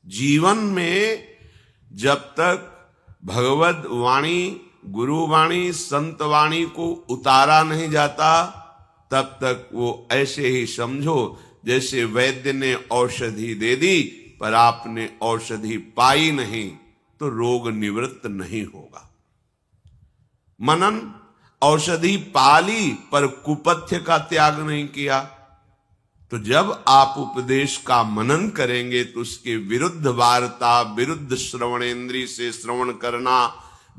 जीवन में जब तक भगवत वाणी, गुरु वाणी, संत वाणी को उतारा नहीं जाता, तब तक वो ऐसे ही समझो जैसे वैद्य ने औषधि दे दी पर आपने औषधि पाई नहीं, तो रोग निवृत्त नहीं होगा। मनन, औषधि पाली पर कुपथ्य का त्याग नहीं किया। तो जब आप उपदेश का मनन करेंगे तो उसके विरुद्ध वार्ता, विरुद्ध श्रवणेंद्रिय से श्रवण करना,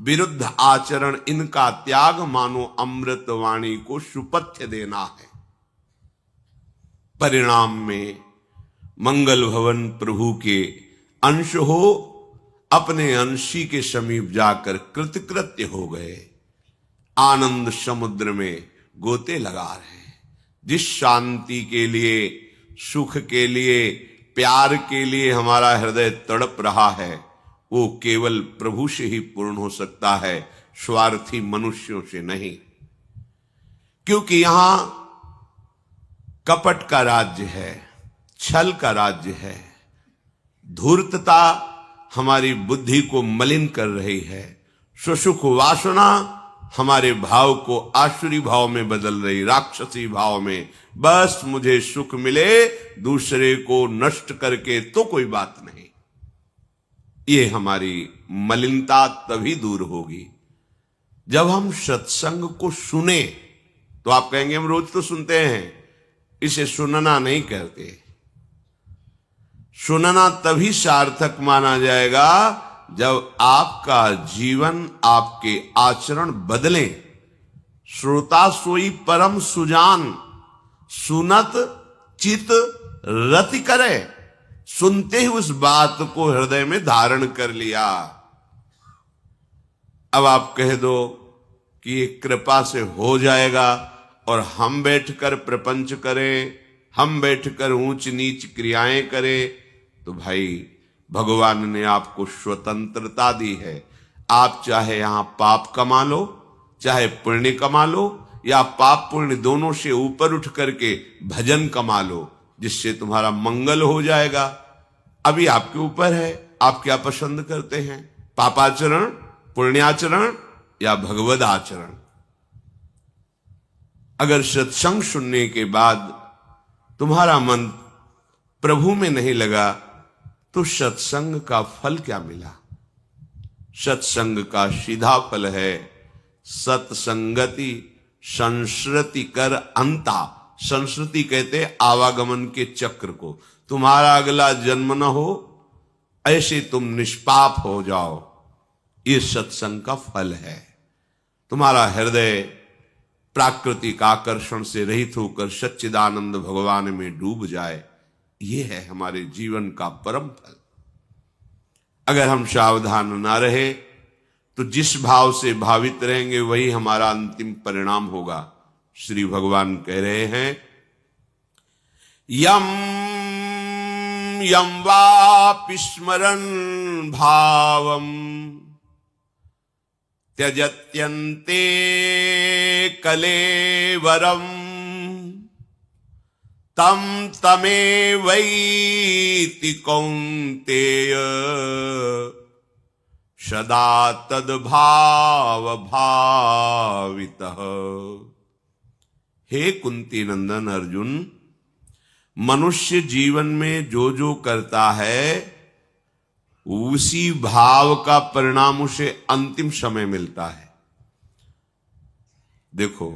विरुद्ध आचरण, इनका त्याग मानो अमृत वाणी को सुपथ्य देना है। परिणाम में मंगल भवन प्रभु के अंश हो, अपने अंशी के समीप जाकर कृतकृत्य हो गए, आनंद समुद्र में गोते लगा रहे हैं। जिस शांति के लिए, सुख के लिए, प्यार के लिए हमारा हृदय तड़प रहा है, वो केवल प्रभु से ही पूर्ण हो सकता है, स्वार्थी मनुष्यों से नहीं। क्योंकि यहां कपट का राज्य है, छल का राज्य है, धूर्तता हमारी बुद्धि को मलिन कर रही है, सुसुख वासना हमारे भाव को आसुरी भाव में बदल रही, राक्षसी भाव में। बस मुझे सुख मिले, दूसरे को नष्ट करके तो कोई बात नहीं। ये हमारी मलिनता तभी दूर होगी जब हम सत्संग को सुने। तो आप कहेंगे हम रोज तो सुनते हैं, इसे सुनना नहीं कहते। सुनना तभी सार्थक माना जाएगा जब आपका जीवन, आपके आचरण बदले। श्रोता सोई परम सुजान, सुनत चित रति करे। सुनते ही उस बात को हृदय में धारण कर लिया। अब आप कह दो कि ये कृपा से हो जाएगा और हम बैठकर प्रपंच करें, हम बैठकर ऊंच नीच क्रियाएं करें, तो भाई भगवान ने आपको स्वतंत्रता दी है। आप चाहे यहां पाप कमा लो, चाहे पुण्य कमा लो, या पाप पुण्य दोनों से ऊपर उठ करके भजन कमा लो, जिससे तुम्हारा मंगल हो जाएगा। अभी आपके ऊपर है, आप क्या पसंद करते हैं, पापाचरण, पुण्याचरण या भगवद आचरण। अगर सत्संग सुनने के बाद तुम्हारा मन प्रभु में नहीं लगा, तो सत्संग का फल क्या मिला? सत्संग का सीधा फल है सत्संगति संस्कृति कर अंता। संस्कृति कहते आवागमन के चक्र को। तुम्हारा अगला जन्म न हो, ऐसे तुम निष्पाप हो जाओ, ये सत्संग का फल है। तुम्हारा हृदय प्राकृतिक आकर्षण से रहित होकर सच्चिदानंद भगवान में डूब जाए, ये है हमारे जीवन का परम फल। अगर हम सावधान ना रहे तो जिस भाव से भावित रहेंगे वही हमारा अंतिम परिणाम होगा। श्री भगवान कह रहे हैं, यम यम वापि स्मरन् भावम त्यजत्यन्ते कलेवरम तम तमेवैति कौन्तेय सदा तद्भाव भावितः। हे कुंती नंदन अर्जुन, मनुष्य जीवन में जो जो करता है उसी भाव का परिणाम उसे अंतिम समय मिलता है। देखो,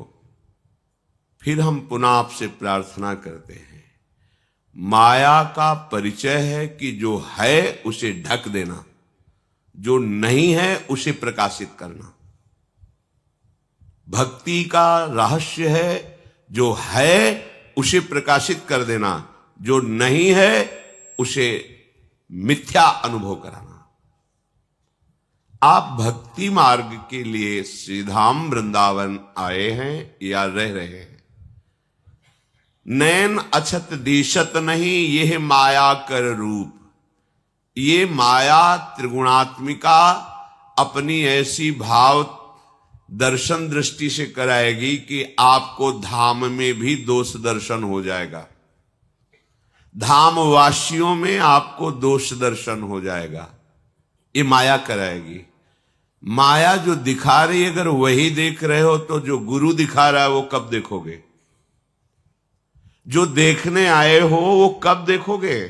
फिर हम पुनः आपसे प्रार्थना करते हैं, माया का परिचय है कि जो है उसे ढक देना, जो नहीं है उसे प्रकाशित करना। भक्ति का रहस्य है जो है उसे प्रकाशित कर देना, जो नहीं है उसे मिथ्या अनुभव कराना। आप भक्ति मार्ग के लिए श्रीधाम वृंदावन आए हैं या रह रहे हैं। नैन अछत दिशत नहीं, यह माया कर रूप। ये माया त्रिगुणात्मिका अपनी ऐसी भाव दर्शन दृष्टि से कराएगी कि आपको धाम में भी दोष दर्शन हो जाएगा। धामवासियों में आपको दोष दर्शन हो जाएगा। ये माया कराएगी। माया जो दिखा रही है, अगर वही देख रहे हो तो जो गुरु दिखा रहा है वो कब देखोगे? जो देखने आए हो वो कब देखोगे?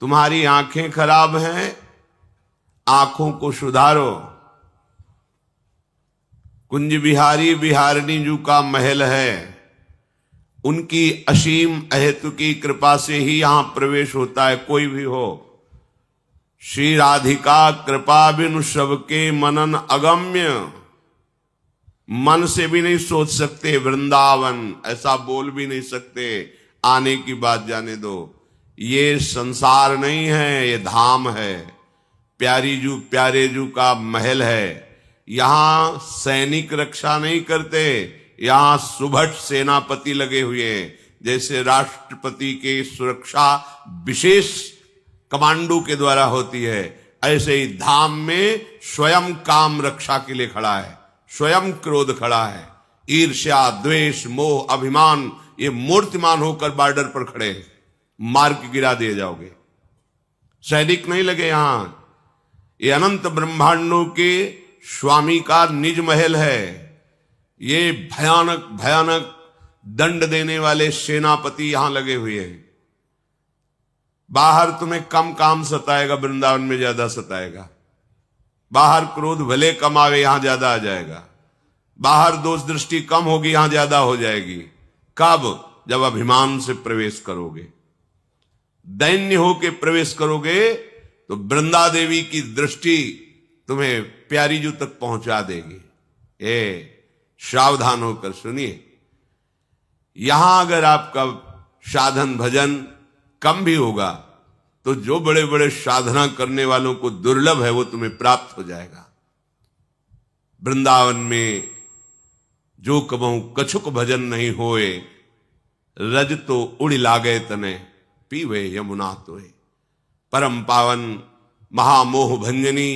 तुम्हारी आंखें खराब हैं, आंखों को सुधारो। कुंज बिहारी बिहारिणी जू का महल है, उनकी असीम अहेतुकी कृपा से ही यहां प्रवेश होता है, कोई भी हो। श्री राधिका कृपा बिनु सबके मनन अगम्य, मन से भी नहीं सोच सकते वृंदावन, ऐसा बोल भी नहीं सकते। आने की बात जाने दो। ये संसार नहीं है, ये धाम है। प्यारी जू प्यारे जू का महल है। यहां सैनिक रक्षा नहीं करते, यहां सुभट सेनापति लगे हुए हैं। जैसे राष्ट्रपति के सुरक्षा विशेष कमांडो के द्वारा होती है, ऐसे ही धाम में स्वयं काम रक्षा के लिए खड़ा है, स्वयं क्रोध खड़ा है। ईर्ष्या, द्वेष, मोह, अभिमान ये मूर्तिमान होकर बॉर्डर पर खड़े हैं, मार के गिरा दिए जाओगे। सैनिक नहीं लगे यहां। ये अनंत ब्रह्मांडों के स्वामी का निज महल है। ये भयानक भयानक दंड देने वाले सेनापति यहां लगे हुए हैं। बाहर तुम्हें कम काम सताएगा, वृंदावन में ज्यादा सताएगा। बाहर क्रोध भले कम आवे, यहां ज्यादा आ जाएगा। बाहर दोष दृष्टि कम होगी, यहां ज्यादा हो जाएगी। कब? जब अभिमान से प्रवेश करोगे, दैन्य होके प्रवेश करोगे, तो वृंदा देवी की दृष्टि तुम्हें प्यारी जू तक पहुंचा देगी। सावधान होकर सुनिए। यहां अगर आपका साधन भजन कम भी होगा तो जो बड़े बड़े साधना करने वालों को दुर्लभ है वो तुम्हें प्राप्त हो जाएगा। वृंदावन में जो कबहू कछुक भजन नहीं होए, रज तो उड़ लागे तने पीवे यमुना तोए। परम पावन महामोह भंजनी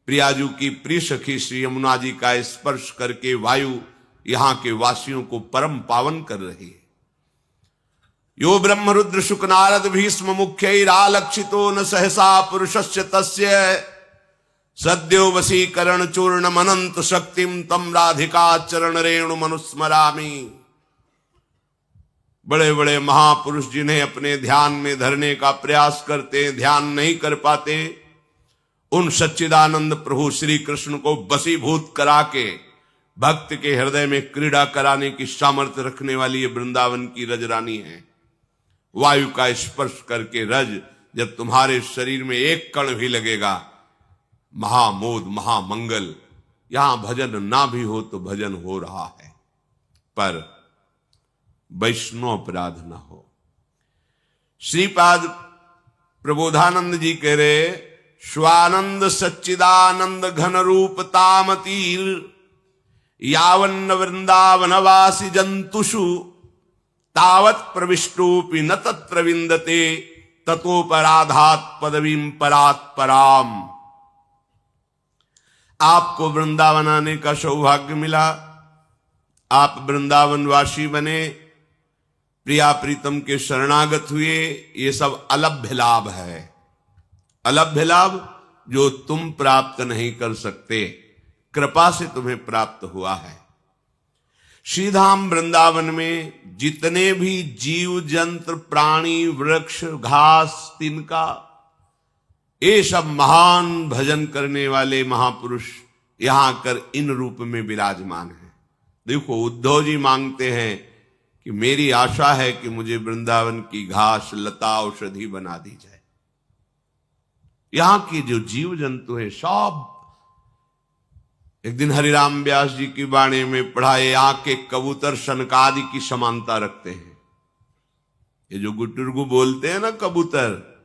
प्रियाजू की प्रिय सखी श्री यमुना जी का स्पर्श करके वायु यहां के वासियों को परम पावन कर रही है। यो ब्रह्म रुद्र शुक नारद भीष्म मुख्यैरालक्षितो न सहसा पुरुषस्य तस्य सद्यो वशीकरण चूर्णम अनंत शक्तिम तम राधिका चरण रेणु मनुस्मरामि। बड़े बड़े महापुरुष जिन्हें अपने ध्यान में धरने का प्रयास करते, ध्यान नहीं कर पाते, उन सच्चिदानंद प्रभु श्री कृष्ण को वशीभूत करा के भक्त के हृदय में क्रीड़ा कराने की सामर्थ्य रखने वाली ये वृंदावन की रजरानी है। वायु का स्पर्श करके रज जब तुम्हारे शरीर में एक कण भी लगेगा, महामोद महामंगल। यहां भजन ना भी हो तो भजन हो रहा है, पर वैष्णव अपराध ना हो। श्रीपाद प्रबोधानंद जी कह रहे, स्वानंद सच्चिदानंद घन रूप तामतीर यावन्न वृंदावनवासी जंतुषु तावत प्रविष्टोपि न तत्र विंदते ततोपराधात पदवीं परात पराम। आपको वृंदावन आने का सौभाग्य मिला, आप वृंदावनवासी बने, प्रिया प्रीतम के शरणागत हुए, ये सब अलभ्य लाभ है। अलभ्य लाभ जो तुम प्राप्त नहीं कर सकते, कृपा से तुम्हें प्राप्त हुआ है। श्रीधाम वृंदावन में जितने भी जीव जंत्र प्राणी वृक्ष घास तिनका, ये सब महान भजन करने वाले महापुरुष यहां कर इन रूप में विराजमान हैं। देखो उद्धव जी मांगते हैं कि मेरी आशा है कि मुझे वृंदावन की घास लता औषधि बना दी जाए। यहां के जो जीव जंतु है सब, एक दिन हरिराम व्यास जी की वाणी में पढ़ा, यहाँ के कबूतर शनकादि की समानता रखते हैं। ये जो गुटुरगु बोलते हैं ना कबूतर,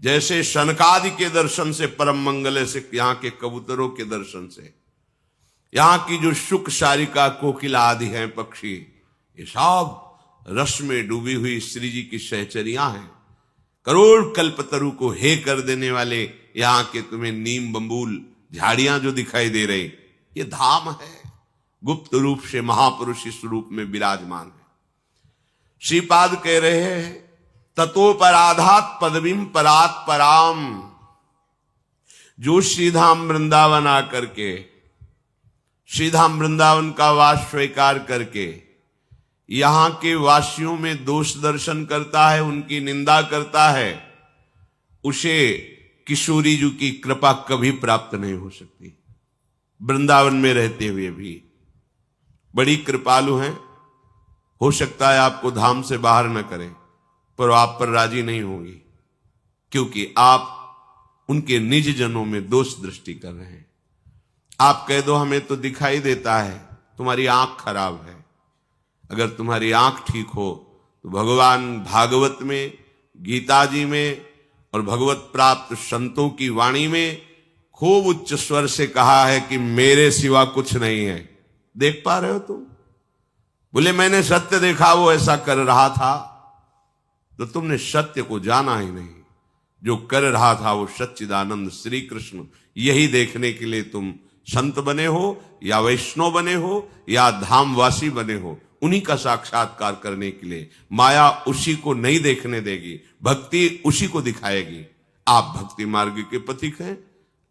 जैसे शनकादि के दर्शन से परम मंगल है, से यहाँ के कबूतरों के दर्शन से। यहाँ की जो शुक शारिका कोकिला आदि हैं पक्षी, ये सब रस में डूबी हुई श्री जी की सहचरियां हैं। करोड़ कल्पतरु को हे कर देने वाले यहाँ के तुम्हें नीम बम्बूल झाड़ियां जो दिखाई दे रही, ये धाम है। गुप्त रूप से महापुरुष इस रूप में विराजमान है। श्रीपाद कह रहे हैं ततोपराधात पदवीम परात पराम। जो श्रीधाम वृंदावन आकर के श्रीधाम वृंदावन का वास स्वीकार करके यहां के वासियों में दोष दर्शन करता है, उनकी निंदा करता है, उसे किशोरी जी की कृपा कभी प्राप्त नहीं हो सकती। वृंदावन में रहते हुए भी बड़ी कृपालु हैं। हो सकता है आपको धाम से बाहर न करें, पर आप पर राजी नहीं होंगी, क्योंकि आप उनके निज जनों में दोष दृष्टि कर रहे हैं। आप कह दो हमें तो दिखाई देता है, तुम्हारी आंख खराब है। अगर तुम्हारी आंख ठीक हो तो भगवान भागवत में, गीता जी में और भगवत प्राप्त संतों की वाणी में खूब उच्च स्वर से कहा है कि मेरे सिवा कुछ नहीं है। देख पा रहे हो तुम? बोले मैंने सत्य देखा, वो ऐसा कर रहा था। तो तुमने सत्य को जाना ही नहीं। जो कर रहा था वो सच्चिदानंद श्री कृष्ण। यही देखने के लिए तुम संत बने हो या वैष्णव बने हो या धामवासी बने हो। उन्हीं का साक्षात्कार करने के लिए माया उसी को नहीं देखने देगी, भक्ति उसी को दिखाएगी। आप भक्ति मार्ग के पथिक हैं।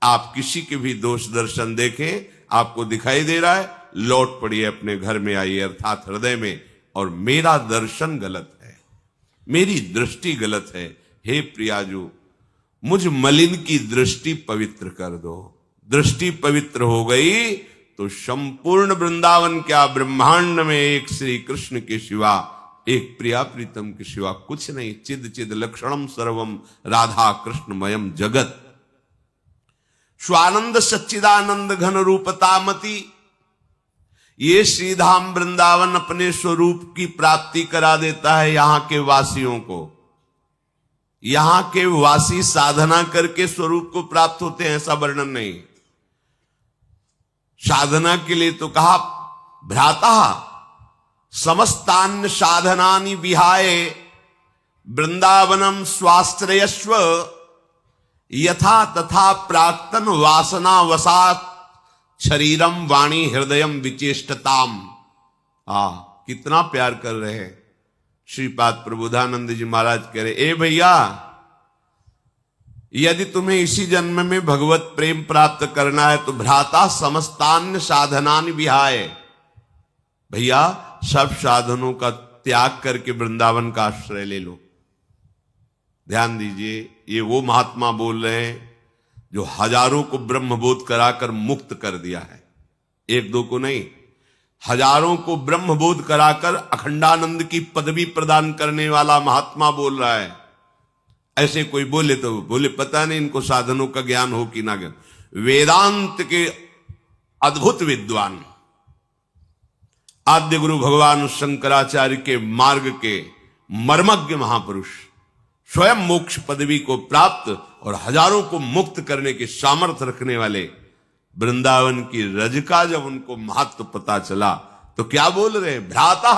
आप किसी के भी दोष दर्शन देखें, आपको दिखाई दे रहा है, लौट पड़िए, अपने घर में आइए, अर्थात हृदय में। और मेरा दर्शन गलत है, मेरी दृष्टि गलत है। हे प्रियाजू, मुझ मलिन की दृष्टि पवित्र कर दो। दृष्टि पवित्र हो गई तो संपूर्ण वृंदावन क्या, ब्रह्मांड में एक श्री कृष्ण के सिवा, एक प्रिया प्रीतम के सिवा कुछ नहीं। चिद चिद लक्षणम सर्वम राधा कृष्णमयम जगत। स्वानंद सच्चिदानंद घन रूपतामति। ये श्रीधाम वृंदावन अपने स्वरूप की प्राप्ति करा देता है यहां के वासियों को। यहां के वासी साधना करके स्वरूप को प्राप्त होते हैं, ऐसा वर्णन नहीं। साधना के लिए तो कहा भ्राता समस्तान्य साधनानि विहाय वृंदावनम स्वाश्रयस्व यथा तथा प्राक्तन वासना वसात शरीरम वाणी हृदयम विचेष्टताम। कितना प्यार कर रहे हैं श्रीपाद प्रबोधानंद जी महाराज। कह रहे ए भैया, यदि तुम्हें इसी जन्म में भगवत प्रेम प्राप्त करना है तो भ्राता समस्तान्य साधनानि विहाय। भैया, सब साधनों का त्याग करके वृंदावन का आश्रय ले लो। ध्यान दीजिए, ये वो महात्मा बोल रहे हैं जो हजारों को ब्रह्मबोध कराकर मुक्त कर दिया है। एक दो को नहीं, हजारों को ब्रह्मबोध कराकर अखंडानंद की पदवी प्रदान करने वाला महात्मा बोल रहा है। ऐसे कोई बोले तो बोले पता नहीं इनको साधनों का ज्ञान हो कि ना ज्ञान। वेदांत के अद्भुत विद्वान आद्य गुरु भगवान शंकराचार्य के मार्ग के मर्मज्ञ महापुरुष, स्वयं मोक्ष पदवी को प्राप्त और हजारों को मुक्त करने के सामर्थ्य रखने वाले वृंदावन की रज का जब उनको महत्व पता चला तो क्या बोल रहे? भ्राता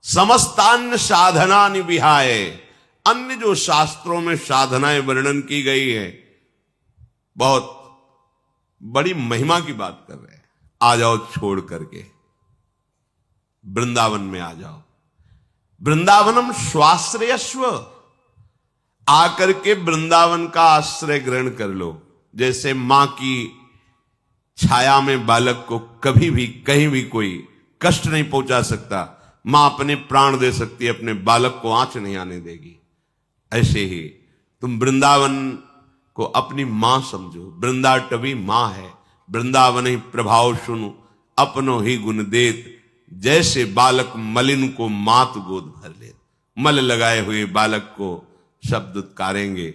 समस्तान्य साधनानि विहाय। अन्य जो शास्त्रों में साधनाएं वर्णन की गई है, बहुत बड़ी महिमा की बात कर रहे हैं। आ जाओ छोड़ करके वृंदावन में आ जाओ। वृंदावनम स्वाश्रयस्व। आकर के वृंदावन का आश्रय ग्रहण कर लो। जैसे मां की छाया में बालक को कभी भी कहीं भी कोई कष्ट नहीं पहुंचा सकता, मां अपने प्राण दे सकती है, अपने बालक को आंच नहीं आने देगी। ऐसे ही तुम वृंदावन को अपनी मां समझो। वृंदाटवी मां है। वृंदावन ही प्रभाव सुनु अपनो ही गुण देत। जैसे बालक मलिन को मात गोद भर ले। मल लगाए हुए बालक को शब्द उत्कारेंगे,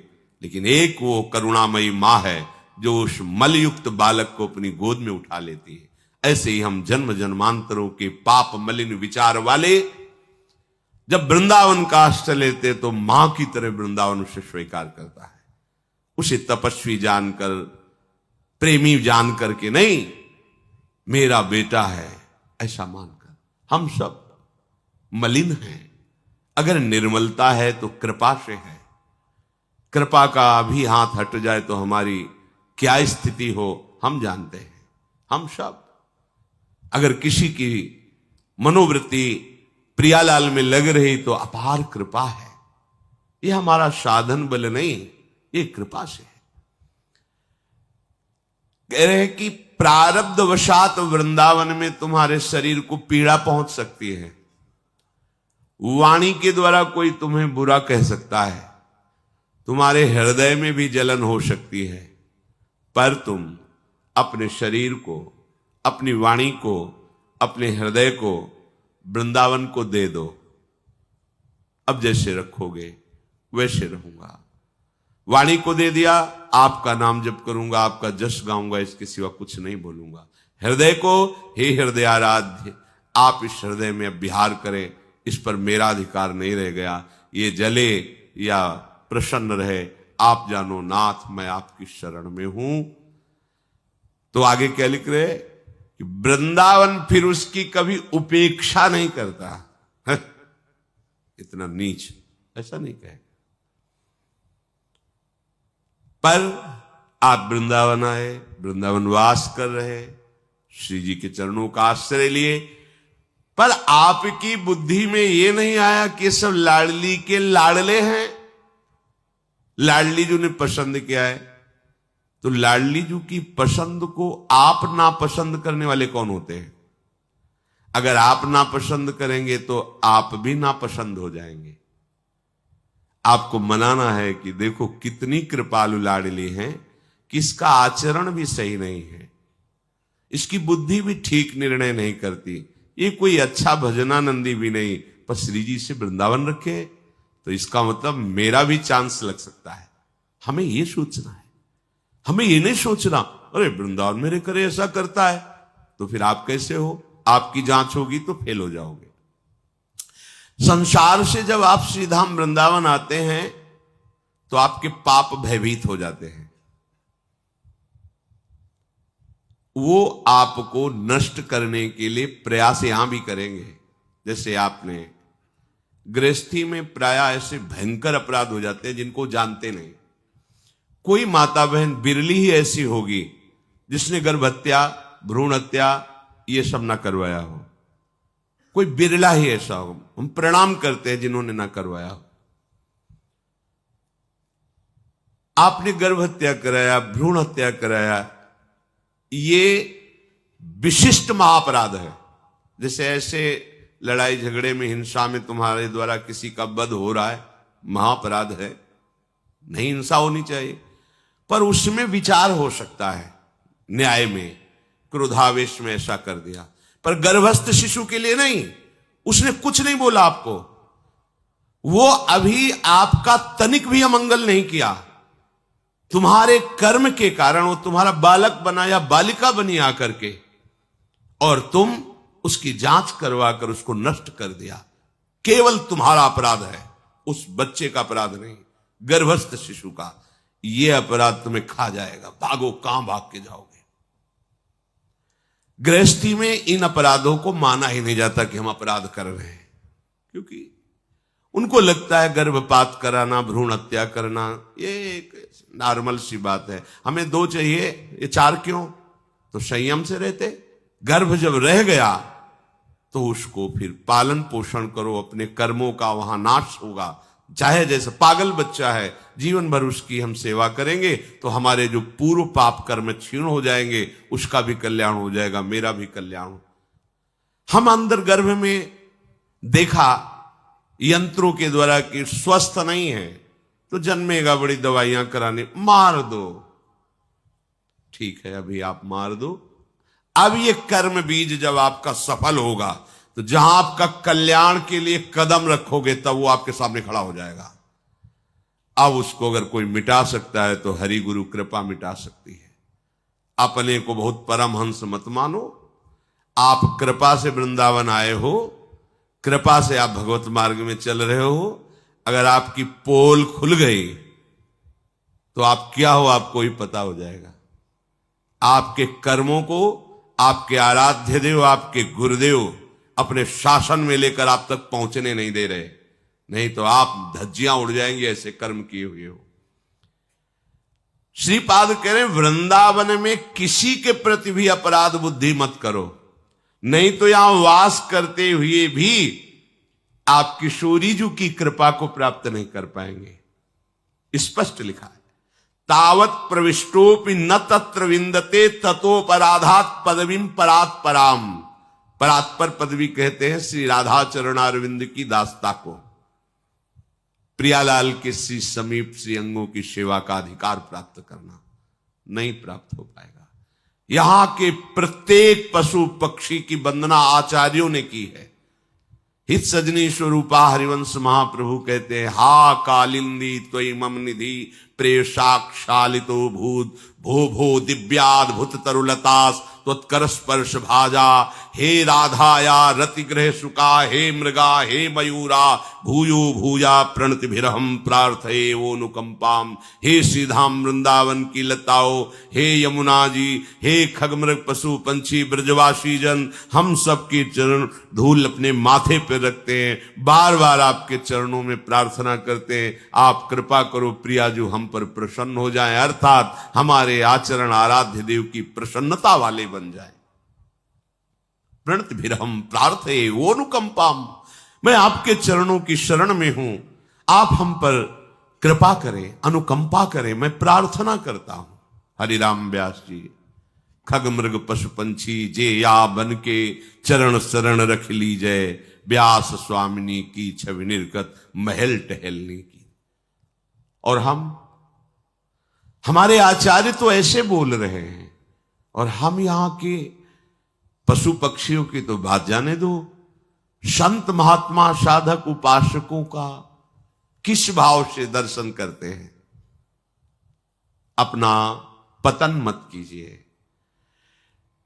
लेकिन एक वो करुणामयी मां है जो उस मलयुक्त बालक को अपनी गोद में उठा लेती है। ऐसे ही हम जन्म जन्मांतरों के पाप मलिन विचार वाले जब वृंदावन का आश्रय लेते तो मां की तरह वृंदावन उसे स्वीकार करता है। उसे तपस्वी जानकर, प्रेमी जानकर के नहीं, मेरा बेटा है ऐसा मानकर। हम सब मलिन हैं, अगर निर्मलता है तो कृपा से है। कृपा का भी हाथ हट जाए तो हमारी क्या स्थिति हो हम जानते हैं। हम सब अगर किसी की मनोवृत्ति प्रियालाल में लग रही तो अपार कृपा है। ये हमारा साधन बल नहीं, ये कृपा से है। कह रहे हैं कि प्रारब्धवशात वृंदावन में तुम्हारे शरीर को पीड़ा पहुंच सकती है, वाणी के द्वारा कोई तुम्हें बुरा कह सकता है, तुम्हारे हृदय में भी जलन हो सकती है, पर तुम अपने शरीर को, अपनी वाणी को, अपने हृदय को वृंदावन को दे दो। अब जैसे रखोगे वैसे रहूंगा। वाणी को दे दिया, आपका नाम जप करूंगा, आपका जश गाऊंगा, इसके सिवा कुछ नहीं बोलूंगा। हृदय को, हे हृदय आराध्य, आप इस हृदय में अब विहार करें, इस पर मेरा अधिकार नहीं रह गया, ये जले या प्रसन्न रहे, आप जानो नाथ, मैं आपकी शरण में हूं। तो आगे क्या लिख रहे कि वृंदावन फिर उसकी कभी उपेक्षा नहीं करता। इतना नीच ऐसा नहीं कहेगा। पर आप वृंदावन आए, वृंदावन वास कर रहे, श्री जी के चरणों का आश्रय लिए, पर आपकी बुद्धि में यह नहीं आया कि ये सब लाडली के लाडले हैं, लाडली जी ने पसंद किया है। तो लाडली जी की पसंद को आप नापसंद करने वाले कौन होते हैं? अगर आप नापसंद करेंगे तो आप भी नापसंद हो जाएंगे। आपको मनाना है कि देखो कितनी कृपालु लाडली हैं, कि इसका आचरण भी सही नहीं है, इसकी बुद्धि भी ठीक निर्णय नहीं करती, ये कोई अच्छा भजनानंदी भी नहीं, पर श्री जी से वृंदावन रखे तो इसका मतलब मेरा भी चांस लग सकता है। हमें ये सोचना है, हमें ये नहीं सोचना अरे वृंदावन मेरे करे ऐसा करता है तो फिर आप कैसे हो, आपकी जांच होगी तो फेल हो जाओगे। संसार से जब आप श्रीधाम वृंदावन आते हैं तो आपके पाप भयभीत हो जाते हैं, वो आपको नष्ट करने के लिए प्रयास यहां भी करेंगे। जैसे आपने गृहस्थी में प्राय ऐसे भयंकर अपराध हो जाते हैं जिनको जानते नहीं। कोई माता बहन बिरली ही ऐसी होगी जिसने गर्भ हत्या, भ्रूण हत्या ये सब ना करवाया हो, कोई बिरला ही ऐसा हो। हम प्रणाम करते हैं जिन्होंने ना करवाया हो। आपने गर्भ हत्या कराया, भ्रूण हत्या कराया, ये विशिष्ट महाअपराध है। जैसे ऐसे लड़ाई झगड़े में, हिंसा में तुम्हारे द्वारा किसी का वध हो रहा है, महाअपराध है, नहीं हिंसा होनी चाहिए, पर उसमें विचार हो सकता है न्याय में, क्रोधावेश में ऐसा कर दिया। पर गर्भस्थ शिशु के लिए नहीं, उसने कुछ नहीं बोला आपको, वो अभी आपका तनिक भी अमंगल नहीं किया, तुम्हारे कर्म के कारण वो तुम्हारा बालक बना या बालिका बनी आकर के, और तुम उसकी जांच करवा कर उसको नष्ट कर दिया। केवल तुम्हारा अपराध है, उस बच्चे का अपराध नहीं, गर्भस्थ शिशु का। यह अपराध तुम्हें खा जाएगा, भागो, कहां भाग के जाओगे। गृहस्थी में इन अपराधों को माना ही नहीं जाता कि हम अपराध कर रहे हैं, क्योंकि उनको लगता है गर्भपात कराना, भ्रूण हत्या करना ये एक नॉर्मल सी बात है, हमें 2 चाहिए, ये 4 क्यों? तो संयम से रहते। गर्भ जब रह गया तो उसको फिर पालन पोषण करो, अपने कर्मों का वहां नाश होगा। चाहे जैसे पागल बच्चा है, जीवन भर उसकी हम सेवा करेंगे तो हमारे जो पूर्व पाप कर्म क्षीण हो जाएंगे, उसका भी कल्याण हो जाएगा, मेरा भी कल्याण। हम अंदर गर्भ में देखा यंत्रों के द्वारा कि स्वस्थ नहीं है तो जन्मेगा, बड़ी दवाइयां कराने, मार दो। ठीक है, अभी आप मार दो, अब ये कर्म बीज जब आपका सफल होगा तो जहां आपका कल्याण के लिए कदम रखोगे तब वो आपके सामने खड़ा हो जाएगा। अब उसको अगर कोई मिटा सकता है तो हरि गुरु कृपा मिटा सकती है। अपने को बहुत परमहंस मत मानो, आप कृपा से वृंदावन आए हो, कृपा से आप भगवत मार्ग में चल रहे हो। अगर आपकी पोल खुल गई तो आप क्या हो आपको ही पता हो जाएगा। आपके कर्मों को आपके आराध्य देव, आपके गुरुदेव अपने शासन में लेकर आप तक पहुंचने नहीं दे रहे, नहीं तो आप धज्जियां उड़ जाएंगे ऐसे कर्म किए हुए हो। श्रीपाद कह रहे वृंदावन में किसी के प्रति भी अपराध बुद्धि मत करो, नहीं तो यहां वास करते हुए भी आप किशोरीजू की कृपा को प्राप्त नहीं कर पाएंगे। स्पष्ट लिखा है, तावत प्रविष्टोपि न तत्र विंदते ततोपराधात पदवीं परात पराम। परात्पर पदवी कहते हैं श्री राधा चरणारविंद की दास्ता को। प्रियालाल के श्री समीप श्री अंगों की सेवा का अधिकार प्राप्त करना नहीं प्राप्त हो पाएगा। यहां के प्रत्येक पशु पक्षी की वंदना आचार्यों ने की है। हित सजनी स्वरूपा हरिवंश महाप्रभु कहते हैं, हा कालिंदी त्वयि मम निधि प्रेषाक्षालितो भूत भो भो दिव्याद्भुत तरुलतास त्वत्कर स्पर्श भाजा। हे राधाया रतिग्रह सुका, हे मृगा हे मयूरा भूयो भूया प्रणतिभिरहम प्रार्थये ओनुकंपाम। हे सीधाम वृंदावन की लताओ, हे यमुना जी, हे खगमृग पशु पंछी ब्रजवासी जन, हम सबके चरण धूल अपने माथे पर रखते हैं, बार बार आपके चरणों में प्रार्थना करते हैं, आप कृपा करो प्रियाजू हम पर प्रसन्न हो जाएं, अर्थात हमारे आचरण आराध्य देव की प्रसन्नता वाले बन जाए। प्रणतिभिरहम प्रार्थये ओनुकंपाम। मैं आपके चरणों की शरण में हूं, आप हम पर कृपा करें, अनुकंपा करें, मैं प्रार्थना करता हूं। हरिराम व्यास जी, खग मृग पशु पंछी जे या बन के चरण शरण रख लीजय, व्यास स्वामिनी की छवि निर्गत महल टहलने की। और हमारे आचार्य तो ऐसे बोल रहे हैं, और हम यहां के पशु पक्षियों की तो बात जाने दो। संत महात्मा साधक उपासकों का किस भाव से दर्शन करते हैं। अपना पतन मत कीजिए।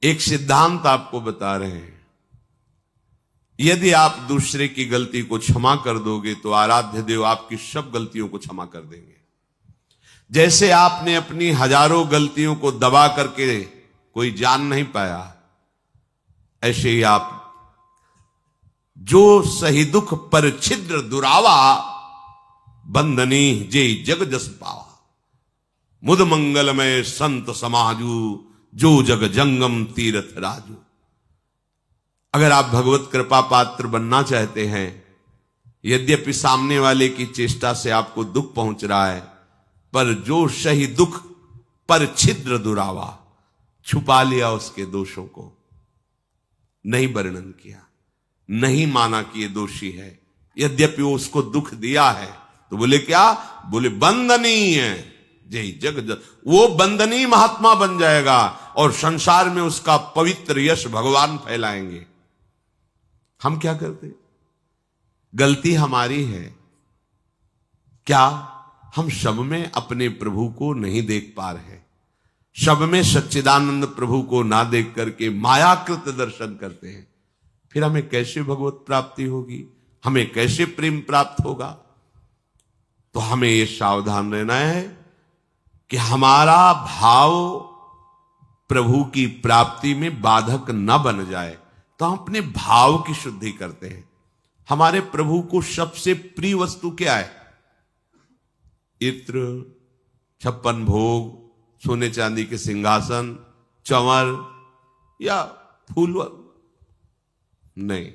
एक सिद्धांत आपको बता रहे हैं, यदि आप दूसरे की गलती को क्षमा कर दोगे तो आराध्य देव आपकी सब गलतियों को क्षमा कर देंगे। जैसे आपने अपनी हजारों गलतियों को दबा करके कोई जान नहीं पाया, ऐसे ही आप जो सही दुख पर छिद्र दुरावा, बंदनी जे जग जस पावा। मुद मंगलमय संत समाजू, जो जग जंगम तीर्थ राजू। अगर आप भगवत कृपा पात्र बनना चाहते हैं, यद्यपि सामने वाले की चेष्टा से आपको दुख पहुंच रहा है, पर जो सही दुख पर छिद्र दुरावा, छुपा लिया उसके दोषों को, नहीं वर्णन किया, नहीं माना कि ये दोषी है, यद्यपि वो उसको दुख दिया है, तो बोले क्या? बोले बंदनीय जय जग जग। वो बंदनीय महात्मा बन जाएगा और संसार में उसका पवित्र यश भगवान फैलाएंगे। हम क्या करते? गलती हमारी है क्या? हम सब में अपने प्रभु को नहीं देख पा रहे, सब में सच्चिदानंद प्रभु को ना देख करके मायाकृत दर्शन करते हैं। फिर हमें कैसे भगवत प्राप्ति होगी? हमें कैसे प्रेम प्राप्त होगा? तो हमें यह सावधान रहना है कि हमारा भाव प्रभु की प्राप्ति में बाधक न बन जाए। तो हम अपने भाव की शुद्धि करते हैं। हमारे प्रभु को सबसे प्रिय वस्तु क्या है? इत्र, 56 भोग, सोने चांदी के सिंहासन, चंवर या फूल नहीं,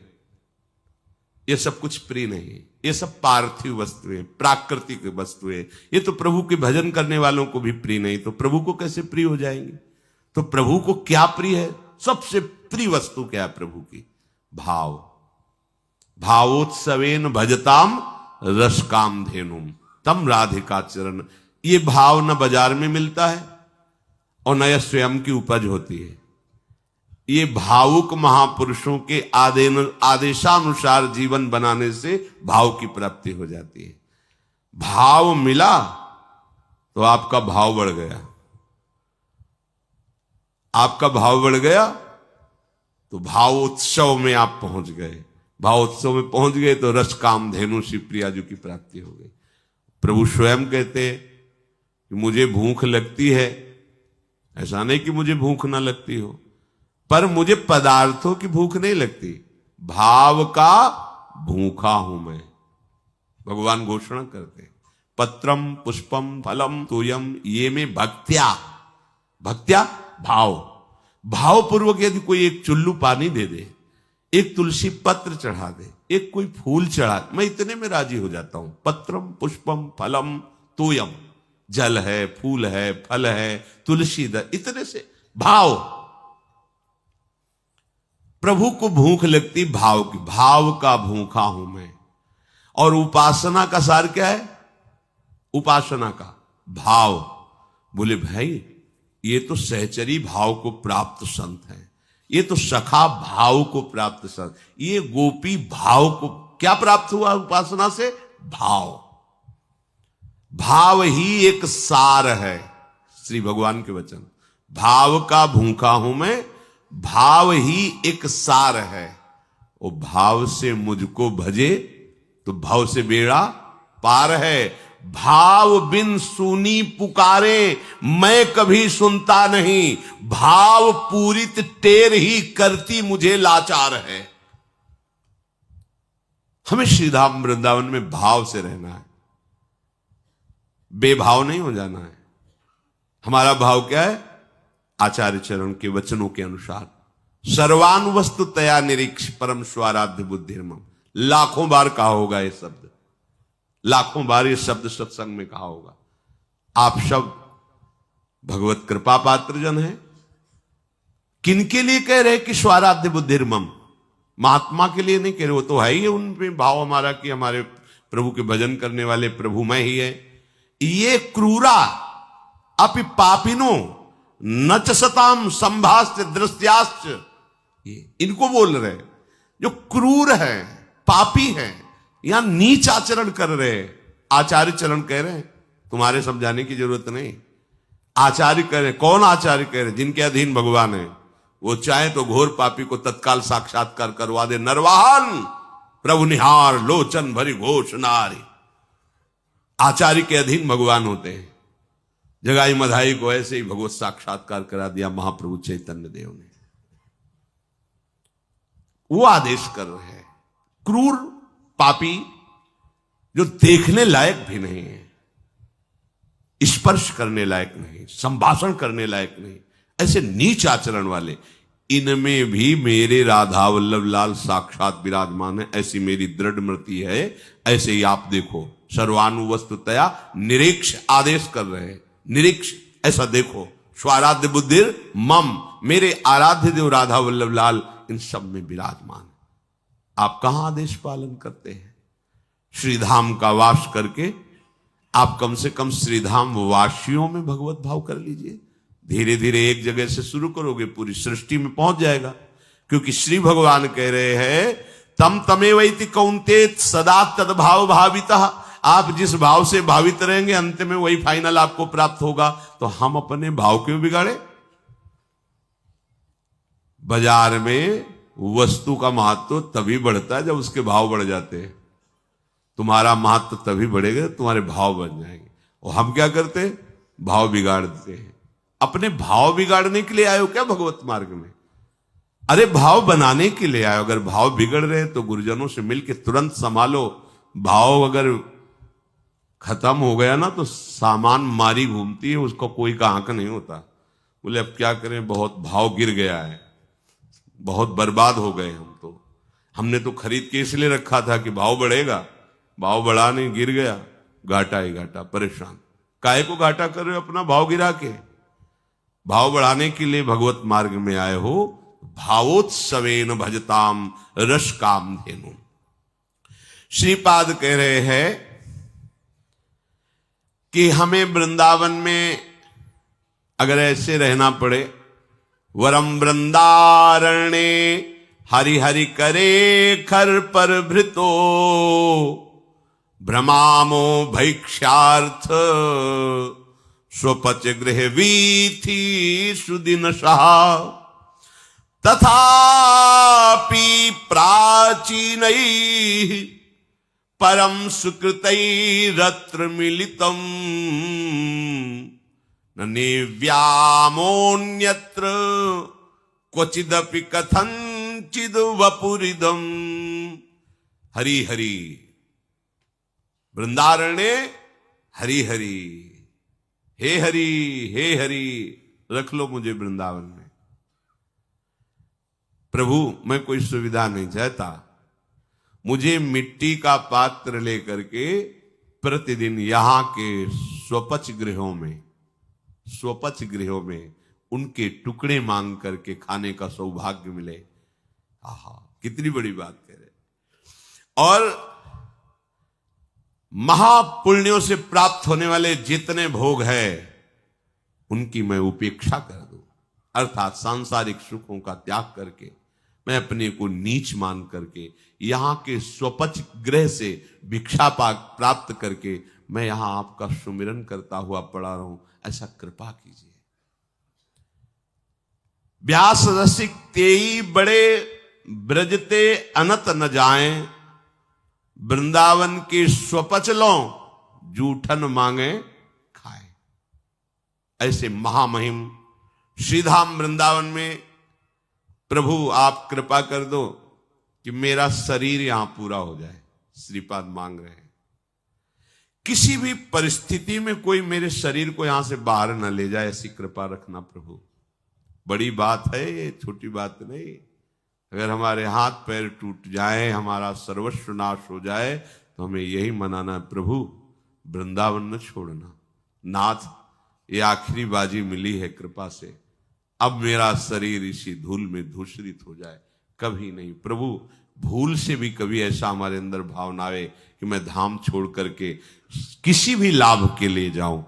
ये सब कुछ प्रिय नहीं। ये सब पार्थिव वस्तुएं, प्राकृतिक वस्तुएं। ये तो प्रभु के भजन करने वालों को भी प्रिय नहीं, तो प्रभु को कैसे प्रिय हो जाएंगे? तो प्रभु को क्या प्रिय है? सबसे प्रिय वस्तु क्या है प्रभु की? भाव। भावोत्सवेन भजताम रसकाम धेनुम तम राधिका चरण। ये भाव न बाजार में मिलता है और न यह स्वयं की उपज होती है। ये भावुक महापुरुषों के आदेशानुसार जीवन बनाने से भाव की प्राप्ति हो जाती है। भाव मिला तो आपका भाव बढ़ गया, आपका भाव बढ़ गया तो भावोत्सव में आप पहुंच गए। भावोत्सव में पहुंच गए तो रस काम धेनु श्री प्रियाजू की प्राप्ति हो गई। प्रभु स्वयं कहते हैं कि मुझे भूख लगती है, ऐसा नहीं कि मुझे भूख ना लगती हो, पर मुझे पदार्थों की भूख नहीं लगती, भाव का भूखा हूं मैं। भगवान घोषणा करते हैं, पत्रम पुष्पम फलम तोयम ये में भक्त्या। भक्त्या भाव, भाव पूर्वक यदि कोई एक चुल्लू पानी दे दे, एक तुलसी पत्र चढ़ा दे, एक कोई फूल चढ़ा, मैं इतने में राजी हो जाता हूं। पत्रम पुष्पम फलम तोयम, जल है, फूल है, फल है, तुलसी दर, इतने से भाव। प्रभु को भूख लगती भाव की, भाव का भूखा हूं मैं। और उपासना का सार क्या है? उपासना का भाव। बोले भाई ये तो सहचरी भाव को प्राप्त संत हैं, ये तो सखा भाव को प्राप्त संत, ये गोपी भाव को क्या प्राप्त हुआ उपासना से? भाव। भाव ही एक सार है, श्री भगवान के वचन। भाव का भूखा हूं मैं, भाव ही एक सार है। वो भाव से मुझको भजे तो भाव से बेड़ा पार है। भाव बिन सुनी पुकारे मैं कभी सुनता नहीं, भाव पूरित टेर ही करती मुझे लाचार है। हमें श्रीधाम वृंदावन में भाव से रहना है, बेभाव नहीं हो जाना है। हमारा भाव क्या है? आचार्य चरण के वचनों के अनुसार सर्वानुवस्तु तया निरीक्ष परम स्वाराध्य बुद्धिर्मम। लाखों बार कहा होगा ये शब्द, लाखों बार ये शब्द सत्संग में कहा होगा। आप सब भगवत कृपा पात्र जन हैं। किनके लिए कह रहे कि स्वाराध्य बुद्धिर्मम? महात्मा के लिए नहीं कह रहे, वो तो है ही उनमें भाव हमारा कि हमारे प्रभु के भजन करने वाले प्रभु में ही है। ये क्रूरा अपि पापिनो न च सताम संभाष्य दृश्याश्च, इनको बोल रहे जो क्रूर है, पापी है, यहां नीच आचरण कर रहे। आचार्य चरण कह रहे हैं, तुम्हारे समझाने की जरूरत नहीं। आचार्य कह रहे, कौन आचार्य कह रहे? जिनके अधीन भगवान है। वो चाहे तो घोर पापी को तत्काल साक्षात्कार करवा दे। नरवाहन प्रभु निहार लोचन भरी घोष नारी। आचार्य के अधीन भगवान होते हैं। जगाई मधाई को ऐसे ही भगवत साक्षात्कार करा दिया महाप्रभु चैतन्य देव ने। वो आदेश कर रहे हैं। क्रूर पापी जो देखने लायक भी नहीं है, स्पर्श करने लायक नहीं, संभाषण करने लायक नहीं, ऐसे नीच आचरण वाले, इनमें भी मेरे राधा वल्लभ लाल साक्षात विराजमान है, ऐसी मेरी दृढ़ मृति है। ऐसे ही आप देखो, सर्वानुवस्तुतया निरीक्ष आदेश कर रहे हैं। निरीक्ष, ऐसा देखो। स्वाराध्य बुद्धिर मम, मेरे आराध्य देव राधा वल्लभ लाल इन सब में विराजमान। आप कहां आदेश पालन करते हैं? श्रीधाम का वास करके आप कम से कम श्रीधाम वासियों में भगवत भाव कर लीजिए। धीरे धीरे एक जगह से शुरू करोगे, पूरी सृष्टि में पहुंच जाएगा। क्योंकि श्री भगवान कह रहे हैं, तम तमेवैति कौन्तेत सदा तद्भाव भावितः। आप जिस भाव से भावित रहेंगे अंत में वही फाइनल आपको प्राप्त होगा। तो हम अपने भाव क्यों बिगाड़े? बाजार में वस्तु का महत्व तभी बढ़ता है जब उसके भाव बढ़ जाते हैं। तुम्हारा महत्व तभी बढ़ेगा तुम्हारे भाव बन जाएंगे। और हम क्या करते हैं? भाव बिगाड़ देते हैं। अपने भाव बिगाड़ने के लिए आए हो क्या भगवत मार्ग में? अरे भाव बनाने के लिए आए। अगर भाव बिगड़ रहे तो गुरुजनों से मिलकर तुरंत संभालो। भाव अगर खत्म हो गया ना तो सामान मारी घूमती है, उसका कोई का आंक नहीं होता। बोले अब क्या करें, बहुत भाव गिर गया है, बहुत बर्बाद हो गए हम तो। हमने तो खरीद के इसलिए रखा था कि भाव बढ़ेगा, भाव बढ़ा नहीं, गिर गया, घाटा ही घाटा, परेशान। काहे को घाटा कर रहे हो अपना भाव गिरा के? भाव बढ़ाने के लिए भगवत मार्ग में आए हो। भावोत्सवेन भजताम रस काम धेनु। श्रीपाद कह रहे हैं कि हमें वृंदावन में अगर ऐसे रहना पड़े, वरम वृंदारण्ये हरि हरि करे खर पर भृतो भ्रमामो भैक्ष्यार्थ स्वपच गृह वीथि सुदिन सहा तथापि प्राचीनैः परम सुकृतैरत्र मिलितम् न निव्यामोऽन्यत्र क्वचिदपि कथंचिद वपुरिदम्। हरि हरि वृंदारण्ये हरि हरि, हे हरि हे हरि, रख लो मुझे वृंदावन में। प्रभु मैं कोई सुविधा नहीं चाहता, मुझे मिट्टी का पात्र लेकर के प्रतिदिन यहां के स्वपच गृहों में उनके टुकड़े मांग करके खाने का सौभाग्य मिले। आहा, कितनी बड़ी बात कह रहे। और महापुण्यों से प्राप्त होने वाले जितने भोग है उनकी मैं उपेक्षा कर दूं, अर्थात सांसारिक सुखों का त्याग करके मैं अपने को नीच मान करके यहां के स्वपच गृह से भिक्षा प्राप्त करके मैं यहां आपका सुमिरन करता हुआ पड़ा रहूं, ऐसा कृपा कीजिए। व्यास रसिक तेई बड़े ब्रजते अनत न जाएं, वृंदावन के स्वपच लो जूठन मांगे खाए। ऐसे महामहिम श्रीधाम वृंदावन में प्रभु आप कृपा कर दो कि मेरा शरीर यहां पूरा हो जाए, श्रीपाद मांग रहे हैं। किसी भी परिस्थिति में कोई मेरे शरीर को यहां से बाहर न ले जाए, ऐसी कृपा रखना प्रभु। बड़ी बात है ये, छोटी बात नहीं। अगर हमारे हाथ पैर टूट जाए, हमारा सर्वस्व नाश हो जाए, तो हमें यही मनाना है, प्रभु वृंदावन न छोड़ना। नाथ, ये आखिरी बाजी मिली है कृपा से, अब मेरा शरीर इसी धूल में धूसरित हो जाए, कभी नहीं। प्रभु भूल से भी कभी ऐसा हमारे अंदर भाव ना आए कि मैं धाम छोड़ करके किसी भी लाभ के लिए जाऊं,